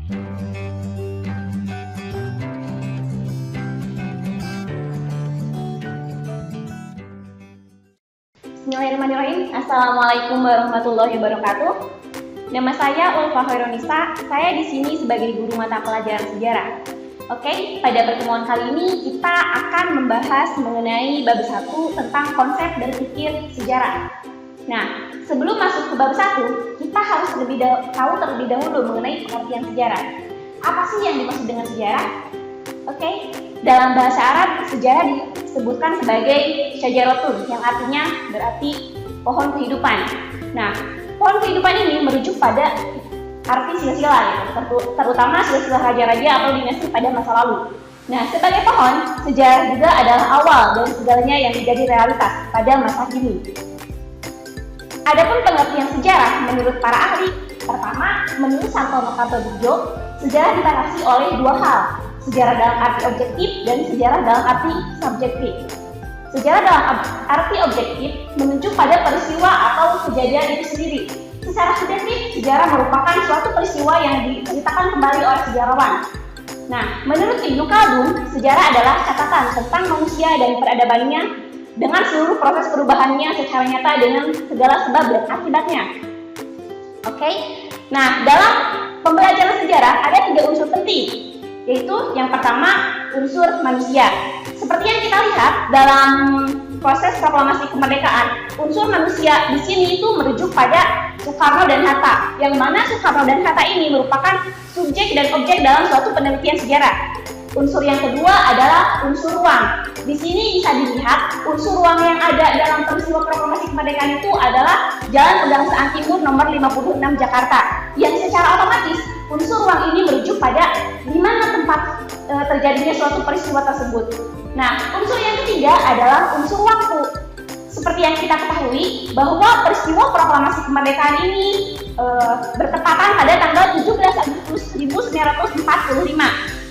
Bismillahirrahmanirrahim. Assalamualaikum warahmatullahi wabarakatuh. Nama saya Ulfa Hoironisa. Saya di sini sebagai guru mata pelajaran sejarah. Oke, pada pertemuan kali ini kita akan membahas mengenai bab 1 tentang konsep berpikir sejarah. Nah, sebelum masuk ke bab 1, kita harus tahu terlebih dahulu mengenai pengertian sejarah. Apa sih yang dimaksud dengan sejarah? Oke, dalam bahasa Arab, sejarah disebutkan sebagai syajaratun, yang artinya berarti pohon kehidupan. Nah, pohon kehidupan ini merujuk pada arti silsilah, terutama silsilah raja-raja atau dinasti pada masa lalu. Nah, sebagai pohon, sejarah juga adalah awal dari segalanya yang menjadi realitas pada masa kini. Adapun pengertian sejarah menurut para ahli, pertama, menurut Santono Kartodibjo, sejarah dibatasi oleh dua hal, sejarah dalam arti objektif dan sejarah dalam arti subjektif. Sejarah dalam arti objektif menunjuk pada peristiwa atau kejadian itu sendiri. Secara subjektif, sejarah merupakan suatu peristiwa yang diceritakan kembali oleh sejarawan. Nah, menurut Ibnu Khaldun, sejarah adalah catatan tentang manusia dan peradabannya dengan seluruh proses perubahannya secara nyata dengan segala sebab dan akibatnya. Oke, nah dalam pembelajaran sejarah ada 3 unsur penting, yaitu yang pertama unsur manusia. Seperti yang kita lihat dalam proses proklamasi kemerdekaan, unsur manusia di sini itu merujuk pada Soekarno dan Hatta, yang mana Soekarno dan Hatta ini merupakan subjek dan objek dalam suatu penelitian sejarah. Unsur yang kedua adalah unsur ruang. Di sini bisa dilihat unsur ruang yang ada dalam peristiwa proklamasi kemerdekaan itu adalah Jalan Pegangsaan Timur nomor 56 Jakarta, yang secara otomatis unsur ruang ini merujuk pada di mana tempat terjadinya suatu peristiwa tersebut. Nah, unsur yang ketiga adalah unsur waktu. Seperti yang kita ketahui bahwa peristiwa proklamasi kemerdekaan ini bertepatan pada tanggal 17 Agustus 1945.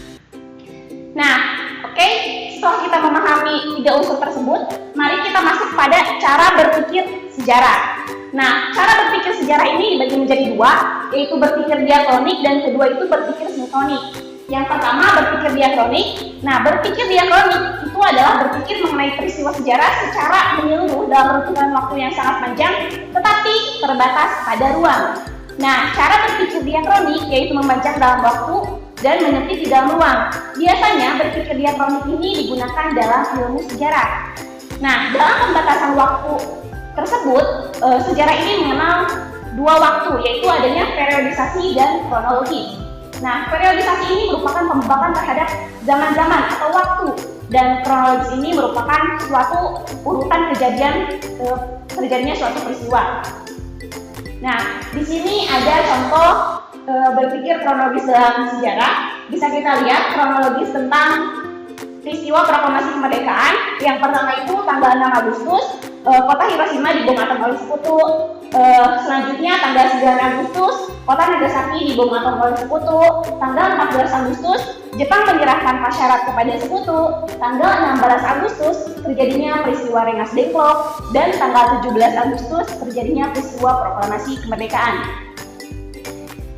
Nah, oke, setelah kita memahami 3 unsur tersebut, mari kita masuk pada cara berpikir sejarah. Nah, cara berpikir sejarah ini dibagi menjadi 2, yaitu berpikir diakronik dan kedua itu berpikir sinkronik. Yang pertama berpikir diakronik. Nah, berpikir diakronik itu adalah berpikir mengenai peristiwa sejarah secara menyeluruh dalam rentungan waktu yang sangat panjang, tetapi terbatas pada ruang. Nah, cara berpikir diakronik yaitu memajang dalam waktu dan menyempit di dalam ruang. Biasanya berpikir diakronik ini digunakan dalam ilmu sejarah. Nah, dalam pembatasan waktu tersebut, sejarah ini mengenal 2 waktu, yaitu adanya periodisasi dan kronologi. Nah, periodisasi ini merupakan pembagian terhadap zaman-zaman atau waktu, dan kronologis ini merupakan suatu urutan kejadian terjadinya suatu peristiwa. Nah, di sini ada contoh berpikir kronologis dalam sejarah. Bisa kita lihat kronologis tentang peristiwa proklamasi kemerdekaan. Yang pertama itu tanggal 6 Agustus, kota Hiroshima dibom atom oleh sekutu. Selanjutnya tanggal 9 Agustus, kota Nagasaki dibom atom oleh sekutu. Tanggal 14 Agustus, Jepang menyerahkan pasyarat kepada sekutu. Tanggal 16 Agustus, terjadinya peristiwa Rengas Dengklok. Dan tanggal 17 Agustus, terjadinya peristiwa proklamasi kemerdekaan.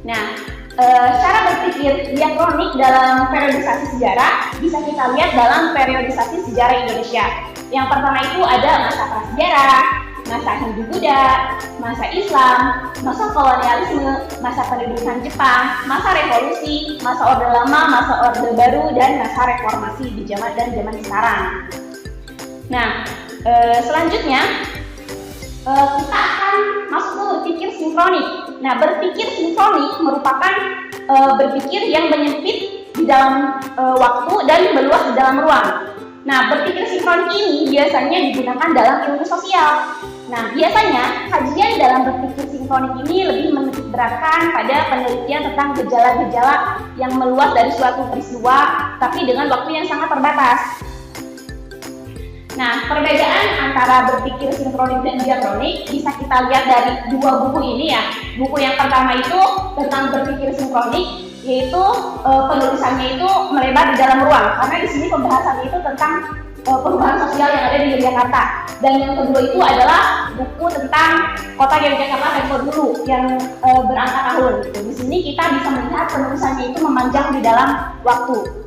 Nah, cara berpikir diakronik dalam periodisasi sejarah bisa kita lihat dalam periodisasi sejarah Indonesia. Yang pertama itu ada masa prasejarah, masa Hindu-Buddha, masa Islam, masa kolonialisme, masa pendudukan Jepang, masa revolusi, masa Orde Lama, masa Orde Baru, dan masa reformasi di zaman sekarang. Nah, selanjutnya kita akan masuk ke berpikir sinkronik. Nah, berpikir sinkronik merupakan berpikir yang menyempit di dalam waktu dan meluas di dalam ruang. Nah, berpikir sinkronik ini biasanya digunakan dalam ilmu sosial. Nah, biasanya kajian dalam berpikir sinkronik ini lebih menitikberatkan pada penelitian tentang gejala-gejala yang meluas dari suatu peristiwa, tapi dengan waktu yang sangat terbatas. Nah, perbedaan antara berpikir sinkronik dan diakronik bisa kita lihat dari 2 buku ini ya. Buku yang pertama itu tentang berpikir sinkronik, yaitu penulisannya itu melebar di dalam ruang, karena di sini pembahasannya itu tentang perubahan sosial yang ada di Yogyakarta. Dan yang kedua itu adalah buku tentang kota Yogyakarta tempo dulu yang berangka tahun. Di sini kita bisa melihat penulisannya itu memanjang di dalam waktu.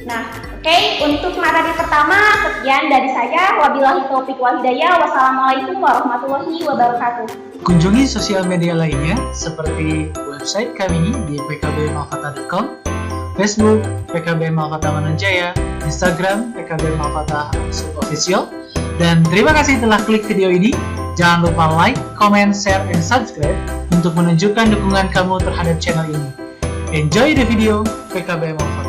Nah, oke, untuk materi pertama sekian dari saya. Wabillahi taufiq wal hidayah. Wassalamualaikum warahmatullahi wabarakatuh. Kunjungi sosial media lainnya seperti website kami di pkbmalkata.com, Facebook PKB Malkata Mananjaya, Instagram PKB Malkata Official. Dan terima kasih telah klik video ini. Jangan lupa like, comment, share, and subscribe untuk menunjukkan dukungan kamu terhadap channel ini. Enjoy the video PKB Malkata.